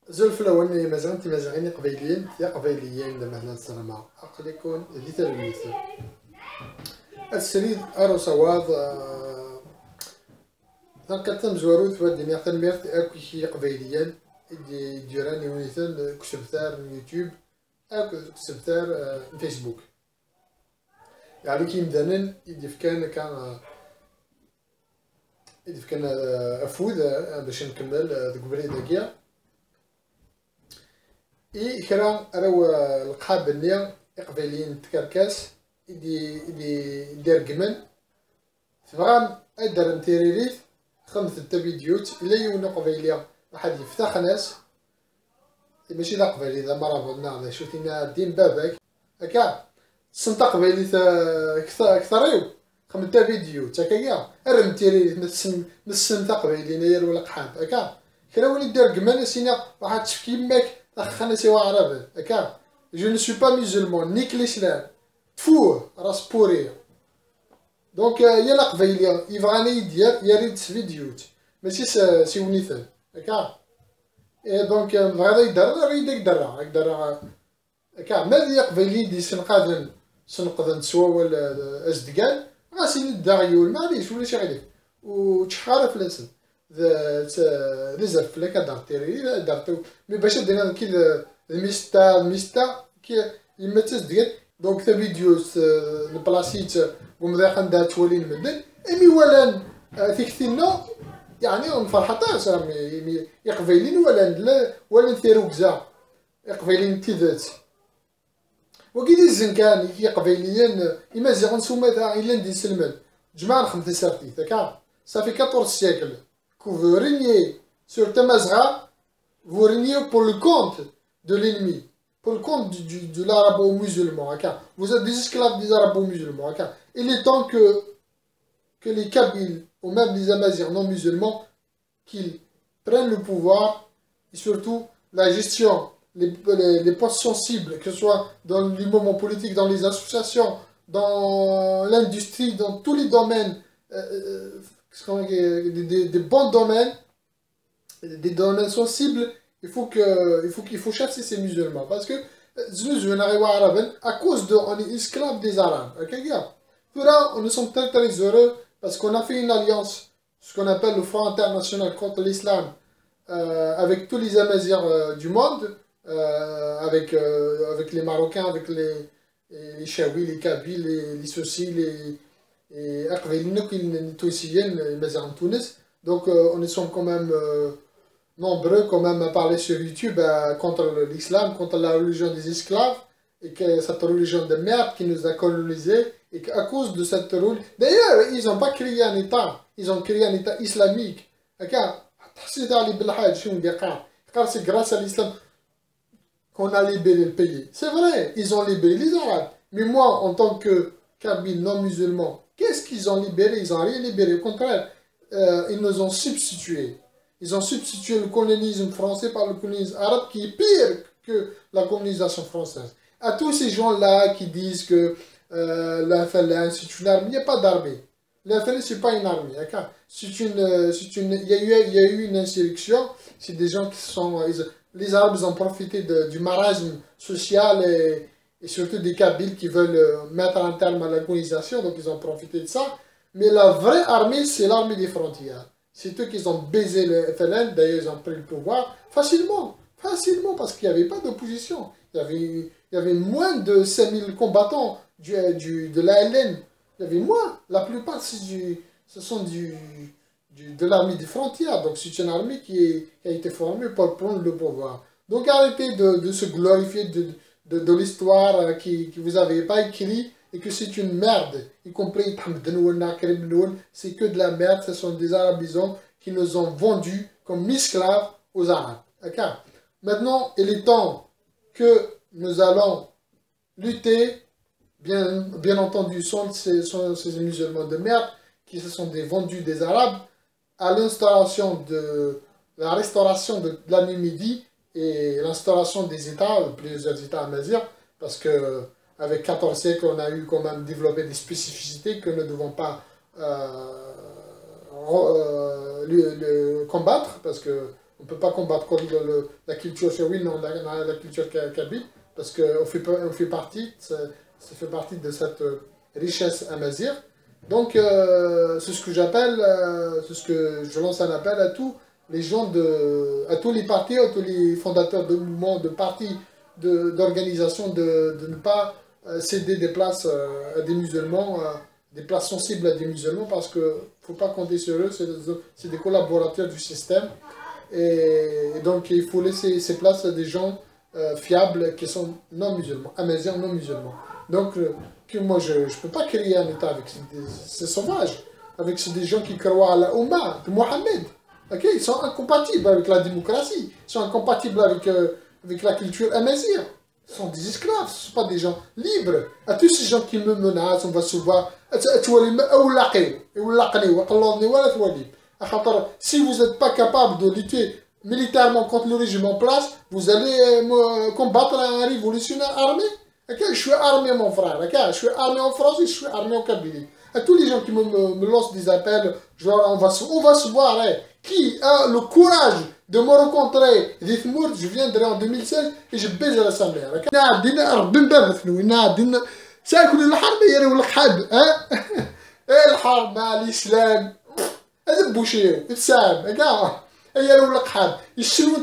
زلف الأول مازال تمازغين قبيليين يا قبيليين مثلا السلامة أقل يكون ذي تلميذ السريد أرو سواد كتم زوارو ثواد دنيا تنميرت أكو شي قبيليين جيراني ونيثن كسبتار يوتيوب أكو كسبتار فيسبوك يعني كي مدانن يدي كان أفوذ باش نكمل ذوك بريد كرا راهو القحاب النيا قبيليين تكركاس يدير قمن تبغى ادر نتيريريت خمس فيديوهات الا يونو قبيليه واحد يفتح ناس ماشي لا قبيلي ذا مرابطنا هذا شوتينا دين بابك هكا سنت قبيلي كثريو خمس فيديوهات هكايا رم تيريريت نسن قبيلي نير ولا قحاب هكا كرا ولي دير قمن سينا واحد تشكي ماك خلينا سوا عربي هكا جو نو سوي با ميزولمون نيك الاسلام تفوه راس بوري دونك يلا قبيلي يبغاني يدير يريد فيديوهات ماشي سي ونيثان هكا اي دونك بغا يدير يقدر هكا مالي قبيلي دي سنقدن سواول ازدقال غاسي نداغيول معليش ولا شي غير وتشحار في الاسم ريزرف لك دارتي دارتو مي باش دينا كي الميستا كي يما تزدقت دونك تا فيديوز البلاصيت ومذاق عندها تولي المدن امي ولان تكثينا يعني نفرحتاش راهم يقبيلين ولا نثيرو كزا يقبيلين تيذات وكيدي الزنكان يقبيليين إما زيغن سومتا إلا ندي سلمان جماعة خمسة سارتي هكا صافي 14 سيكل que vous régnez sur Tamazra, vous régnez pour le compte de l'ennemi, pour le compte de l'arabo-musulman. Vous êtes des esclaves des arabo-musulmans. Il est temps que les Kabyles, ou même les Amazirs non musulmans, qu'ils prennent le pouvoir, et surtout la gestion, les postes sensibles, que ce soit dans le moment politique, dans les associations, dans l'industrie, dans tous les domaines, des bons domaines, des domaines sensibles, il faut chasser ces musulmans. Parce que, à cause de, on est esclaves des Arabes. Là, nous sommes très très heureux parce qu'on a fait une alliance, ce qu'on appelle le Front international contre l'islam, avec tous les Amazirs du monde, avec les Marocains, avec les Chaouis, les Kabyles, les Sossi, et donc on est quand même nombreux quand même à parler sur YouTube contre l'islam, contre la religion des esclaves et que cette religion de merde qui nous a colonisés et qu'à cause de cette religion, d'ailleurs ils n'ont pas créé un état, ils ont créé un état islamique. C'est grâce à l'islam qu'on a libéré le pays. C'est vrai, ils ont libéré les Arabes, mais moi en tant que Kabyle non musulman, qu'est-ce qu'ils ont libéré? Ils n'ont rien libéré. Au contraire, ils nous ont substitué. Ils ont substitué le colonialisme français par le colonialisme arabe qui est pire que la colonisation française. À tous ces gens-là qui disent que la FLN c'est une armée, il n'y a pas d'armée. La FLN c'est pas une armée. Il y a eu une insurrection. C'est des gens qui sont... Les Arabes ils ont profité du marasme social et surtout des Kabyles qui veulent mettre un terme à la colonisation, donc ils ont profité de ça. Mais la vraie armée, c'est l'armée des frontières. C'est eux qui ont baisé le FLN, d'ailleurs ils ont pris le pouvoir facilement, parce qu'il n'y avait pas d'opposition. Il y avait moins de 5000 combattants de l'ALN. Il y avait moins. La plupart, ce sont de l'armée des frontières. Donc c'est une armée qui a été formée pour prendre le pouvoir. Donc arrêtez de se glorifier de l'histoire qui vous n'avez pas écrit et que c'est une merde, y compris c'est que de la merde, ce sont des arabisants qui nous ont vendus comme esclaves aux Arabes. Maintenant, il est temps que nous allons lutter, bien entendu, sont ces musulmans de merde qui se sont vendus des Arabes à l'installation de la restauration de la Numidie et l'installation des États, plusieurs États amazirs, parce que avec 14 siècles, on a eu quand même développé des spécificités que nous ne devons pas combattre, parce que On ne peut pas combattre la culture oui, non, la culture kabyle, parce qu'on fait partie, ça fait partie de cette richesse amazigh. Donc, c'est ce que j'appelle, c'est ce que je lance un appel à tous les gens, à tous les partis, à tous les fondateurs de mouvements, de partis, d'organisations, de ne pas céder des places à des musulmans, des places sensibles à des musulmans, parce qu'il ne faut pas compter sur eux, c'est des collaborateurs du système. Et donc, il faut laisser ces places à des gens fiables qui sont non musulmans, amaziens non musulmans. Donc, moi, je ne peux pas créer un État avec ces sauvages, avec des gens qui croient à la Oumma de Mohammed. Okay? Ils sont incompatibles avec la démocratie, ils sont incompatibles avec la culture amazigh. Ce sont des esclaves, ce ne sont pas des gens libres. À tous ces gens qui me menacent, on va se voir. Si vous n'êtes pas capable de lutter militairement contre le régime en place, vous allez combattre un révolutionnaire armé. Okay? Je suis armé, mon frère. Okay? Je suis armé en France et je suis armé en Kabylie. À tous les gens qui me lancent des appels, genre on va se voir. Hein. Qui a le courage de me rencontrer d'Ithmour, je viendrai en 2016 et je baiserai sa mère. ساكل الحرب يا ولد الحرب ها الحرب مع الاسلام هذا بوشيو تسام كاع يا ولد الحرب يشرو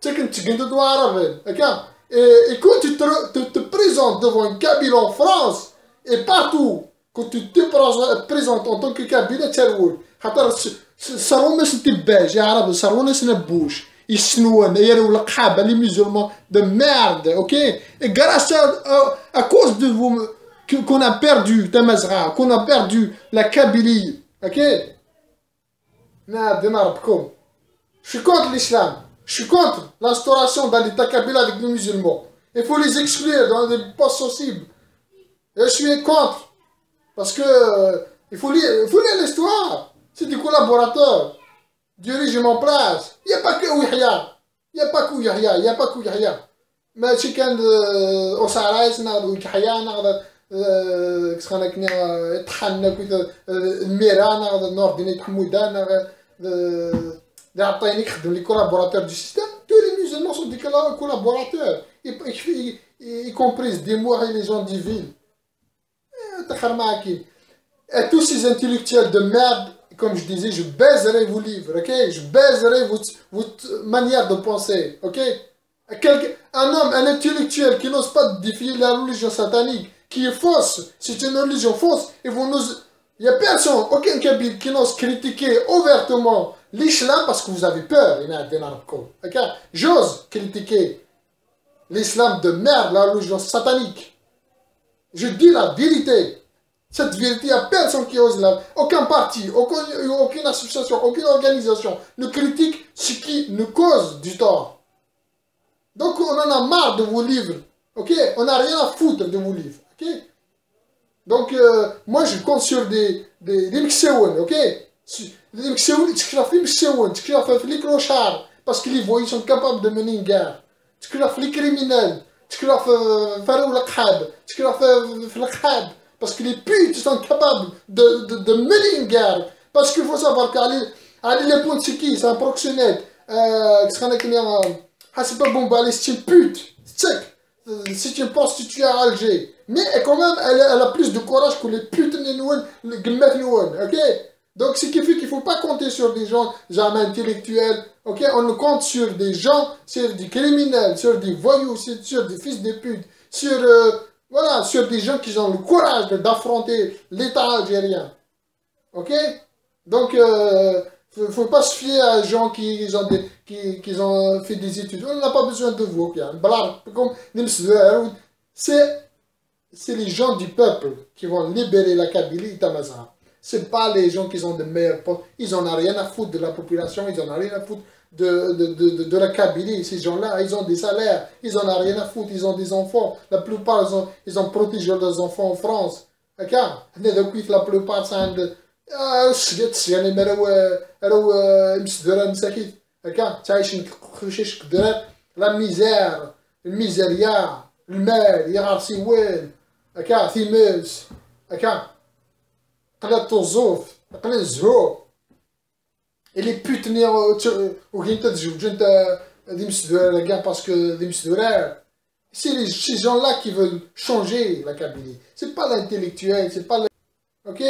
تكنت دوار كاع et quand tu te présentes devant une Kabyle en France et partout quand tu te présentes en tant que Kabyle تروي خاطر صاروا ناس تباج يا عرب صاروا ناس نبوش يسنون يا ولد القحابه les musulmans de merde, ok? Et grâce à cause de vous qu'on a perdu Tamazgha, qu'on a perdu la Kabylie, ok? Je suis contre l'islam, je suis contre l'instauration d'un État kabyle avec les musulmans. Il faut les exclure dans des postes sensibles. Et je suis contre, parce que il faut lire l'histoire. C'est des collaborateurs du régime en place. Il n'y a pas que Yahya. Il n'y a pas que Yahya. Il n'y a pas que Yahya. Mais si كان أسعرايس ناخذ Yahya ناخذ كسخنا كنا طحنا كذا الميرا ناخذ نور ديني حمودة ناخذ اللي عطيني يخدم لي collaborateurs du système. Tous les musulmans sont des collaborateurs. Y compris des mois et les gens des villes. Et tous ces intellectuels de merde, comme je disais, je baiserai vos livres, ok? Je baiserai votre manière de penser, ok? Un homme, un intellectuel qui n'ose pas défier la religion satanique, qui est fausse, c'est une religion fausse, il n'y a personne, aucun kabyle qui n'ose critiquer ouvertement l'islam parce que vous avez peur, ok? J'ose critiquer l'islam de merde, la religion satanique. Je dis la vérité. Cette vérité, il n'y a personne qui ose là. Aucun parti, aucune association, aucune organisation ne critique ce qui nous cause du tort. Donc on en a marre de vos livres. Ok? On n'a rien à foutre de vos livres. Ok? Donc moi je compte sur des mixéounes. Ok? Les mixéounes, tu crées les mixéounes, tu crées les clochards. Parce que les voyous sont capables de mener une guerre. Tu crées les criminels. Tu crées les khab. Tu crées les khab. Parce que les putes sont capables de mener une guerre. Parce qu'il faut savoir qu'Ali Lepont, c'est qui? C'est un proxénète. C'est pas bon, c'est une pute. C'est une prostituée à Alger. Mais quand même, elle a plus de courage que les putes les gmets nouan. Ok? Donc, ce qui fait qu'il ne faut pas compter sur des gens, genre intellectuels. Ok? On compte sur des gens, sur des criminels, sur des voyous, sur des fils de pute, voilà, sur des gens qui ont le courage d'affronter l'État algérien. Ok? Donc, il ne faut pas se fier à des gens qui ont fait des études. On n'a pas besoin de vous. C'est les gens du peuple qui vont libérer la Kabylie et Tamazgha. Ce n'est pas les gens qui ont de meilleurs postes. Ils n'en ont rien à foutre de la population. Ils n'en ont rien à foutre de la Kabylie. Ces gens-là, ils ont des salaires. Ils n'en ont rien à foutre. Ils ont des enfants. La plupart, ils ont protégé leurs enfants en France. La plupart, c'est la misère, le miséria, le mal, يغرسي وين هكا ثيماس هكا قلات الزوف قلات الزهور Et les putes ou qui des la guerre parce que des c'est ces gens-là qui veulent changer la Kabylie. C'est pas l'intellectuel, c'est pas le... Ok?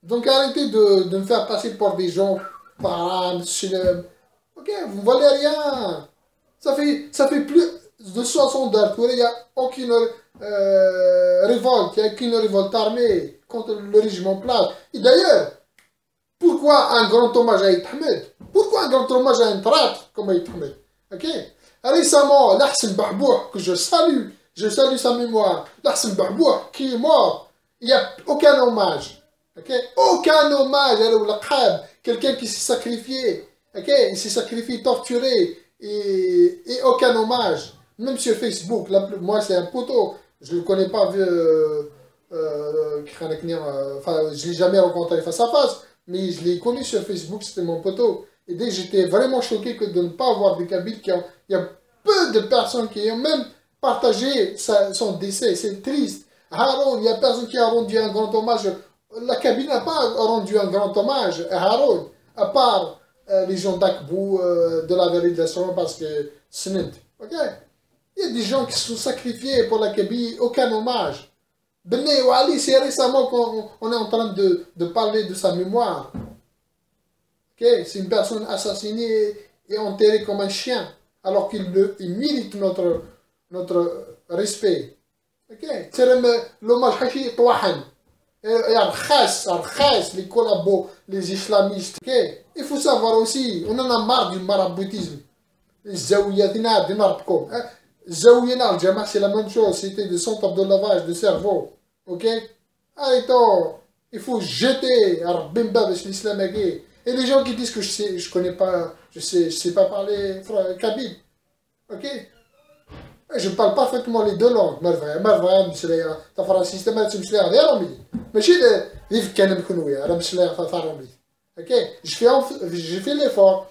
Donc arrêtez de me faire passer pour des gens. Ok, vous valez rien. Ça fait plus de 60 ans qu'il n'y a aucune révolte, il n'y a aucune révolte armée contre le régime en place. Et d'ailleurs, pourquoi un grand hommage à Aït Ahmed? Pourquoi un grand hommage à un traître comme Aït Ahmed? Ok? Récemment, l'Ahsen Bahboua, que je salue sa mémoire, l'Ahsen Bahboua, qui est mort, il n'y a aucun hommage. Ok? Aucun hommage à quelqu'un qui s'est sacrifié. Ok? Il s'est sacrifié, torturé, et aucun hommage. Même sur Facebook, moi c'est un poteau, je ne le connais pas, enfin, je ne l'ai jamais rencontré face à face, mais je l'ai connu sur Facebook, c'était mon poteau. Et dès que j'étais vraiment choqué que de ne pas avoir des Kabyles il y a peu de personnes qui ont même partagé son décès, c'est triste. Haroun, il n'y a personne qui a rendu un grand hommage. La Kabylie n'a pas rendu un grand hommage à Haroun, à part les gens d'Akbou, de la vallée de la Somme, parce que c'est net. Ok? Il y a des gens qui se sont sacrifiés pour la Kabylie, aucun hommage. Bené Wali, c'est récemment qu'on est en train de parler de sa mémoire. Okay? C'est une personne assassinée et enterrée comme un chien, alors qu'il mérite notre respect. Okay? C'est l'hommage hachi Touahan. Les collabos, les islamistes. Okay? Il faut savoir aussi, on en a marre du maraboutisme. Les zaouyatina, des narcos. Zaouyena, le Jama, c'est la même chose. C'était des centres de lavage de cerveau. Ok? Arrêtons. Il faut jeter Bimba de l'islam. Et les gens qui disent que je connais pas, je sais pas parler kabyle. Ok? Je parle parfaitement les deux langues. Marvin, Msléa, Tafara système, Msléa, Réarami. Mais je suis Kanem Kounoua, Ramsléa, Fafarami. Ok? J'ai fait l'effort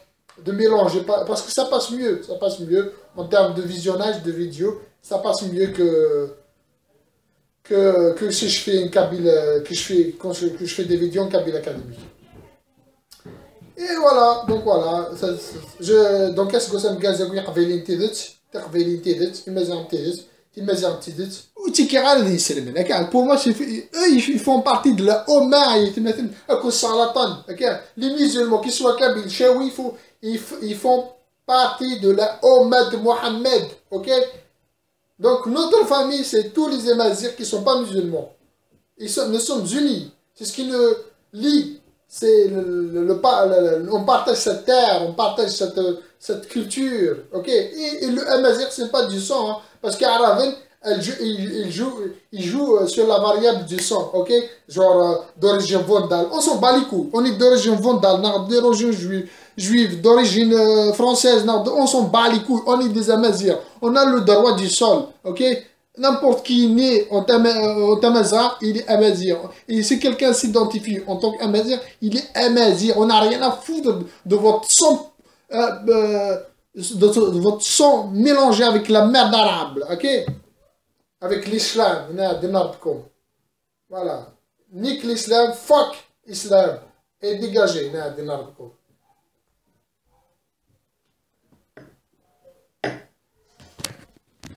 de mélanger, parce que ça passe mieux. Ça passe mieux en termes de visionnage de vidéos. Ça passe mieux que si je fais une Kabyle, quand je fais des vidéos en Kabyle académique. Et voilà, donc voilà. Donc qu'est-ce que ça me gagne? Pour moi, eux, ils font partie de la Oma. Les musulmans, qu'ils soient kabyles, chaoui, ils font partie de la Oma de Mohammed. Ok? Donc notre famille, c'est tous les Amazirs qui ne sont pas musulmans. Nous sommes unis. C'est ce qui nous lie. C'est on partage cette terre, on partage cette culture, ok? Et le Amazigh, c'est pas du sang, hein, parce qu'Araven, il joue sur la variable du sang, ok? Genre d'origine vandale. On s'en bat les couilles. On est d'origine vandale, d'origine juive, d'origine française, on s'en bat les couilles. On est des Amazirs. On a le droit du sol, ok? N'importe qui est né en Tamazight, il est Amazir. Et si quelqu'un s'identifie en tant qu'Amazir, il est Amazir. On n'a rien à foutre de votre sang, de votre sang mélangé avec la merde arabe, ok? Avec l'islam, voilà. Nique l'islam, fuck islam. Et dégagez,